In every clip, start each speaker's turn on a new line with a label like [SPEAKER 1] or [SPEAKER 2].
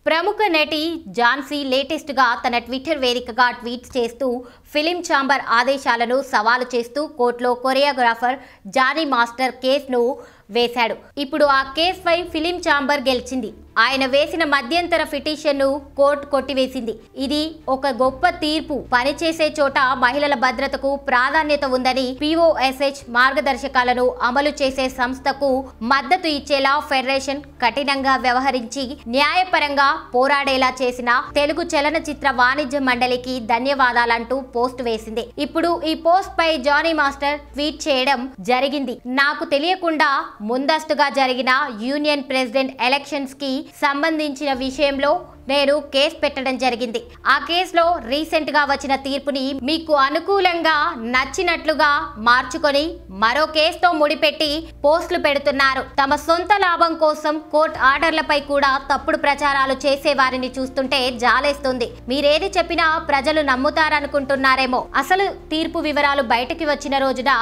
[SPEAKER 1] ప్రముఖ నటి ఝాన్సీ లేటెస్ట్ గా తన ట్విట్టర్ వేదికగా ట్వీట్స్ చేస్తూ ఫిలిం ఛాంబర్ ఆదేశాలను సవాలు చేస్తూ కోర్టులో కొరియోగ్రాఫర్ జానీ మాస్టర్ కేసును వేశాడు. ఇప్పుడు ఆ కేసుపై ఫిలిం ఛాంబర్ గెలిచింది. ఆయన వేసిన మధ్యంతర పిటిషన్ను కోర్టు కొట్టివేసింది. ఇది ఒక గొప్ప తీర్పు. పనిచేసే చోట మహిళల భద్రతకు ప్రాధాన్యత ఉందని POSH మార్గదర్శకాలను అమలు చేసే సంస్థకు మద్దతు ఇచ్చేలా ఫెడరేషన్ కఠినంగా వ్యవహరించి న్యాయపరంగా పోరాడేలా చేసిన తెలుగు చలనచిత్ర వాణిజ్య మండలికి ధన్యవాదాలంటూ పోస్ట్ వేసింది. ఇప్పుడు ఈ పోస్ట్ పై జానీ మాస్టర్ ట్వీట్ చేయడం జరిగింది. నాకు తెలియకుండా ముందస్తుగా జరిగిన యూనియన్ ప్రెసిడెంట్ ఎలక్షన్స్ కి సంబంధించిన విషయంలో నేను కేసు పెట్టడం జరిగింది. ఆ కేసులో రీసెంట్ గా వచ్చిన తీర్పుని మీకు అనుకూలంగా నచ్చినట్లుగా మార్చుకొని మరో కేసుతో ముడిపెట్టి పోస్టులు పెడుతున్నారు. తమ సొంత లాభం కోసం కోర్టు ఆర్డర్లపై కూడా తప్పుడు ప్రచారాలు చేసే వారిని చూస్తుంటే జాలేస్తుంది. మీరేది చెప్పినా ప్రజలు నమ్ముతారనుకుంటున్నారేమో. అసలు తీర్పు వివరాలు బయటకి వచ్చిన రోజున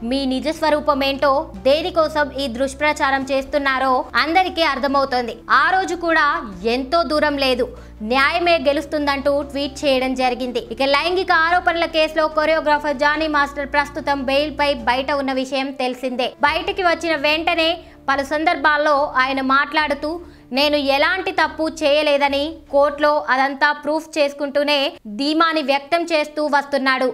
[SPEAKER 1] మీ నిజ స్వరూపం ఏంటో, దేనికోసం ఈ దుష్ప్రచారం చేస్తున్నారో అందరికీ అర్థమవుతోంది. ఆ రోజు కూడా ఎంతో దూరం లేదు, న్యాయమే గెలుస్తుందంటూ ట్వీట్ చేయడం జరిగింది. ఇక లైంగిక ఆరోపణల కేసులో కొరియోగ్రాఫర్ జానీ మాస్టర్ ప్రస్తుతం బెయిల్ పై బయట ఉన్న విషయం తెలిసిందే. బయటికి వచ్చిన వెంటనే పలు సందర్భాల్లో ఆయన మాట్లాడుతూ నేను ఎలాంటి తప్పు చేయలేదని కోర్టులో అదంతా ప్రూఫ్ చేసుకుంటూనే ధీమాని వ్యక్తం చేస్తూ వస్తున్నాడు.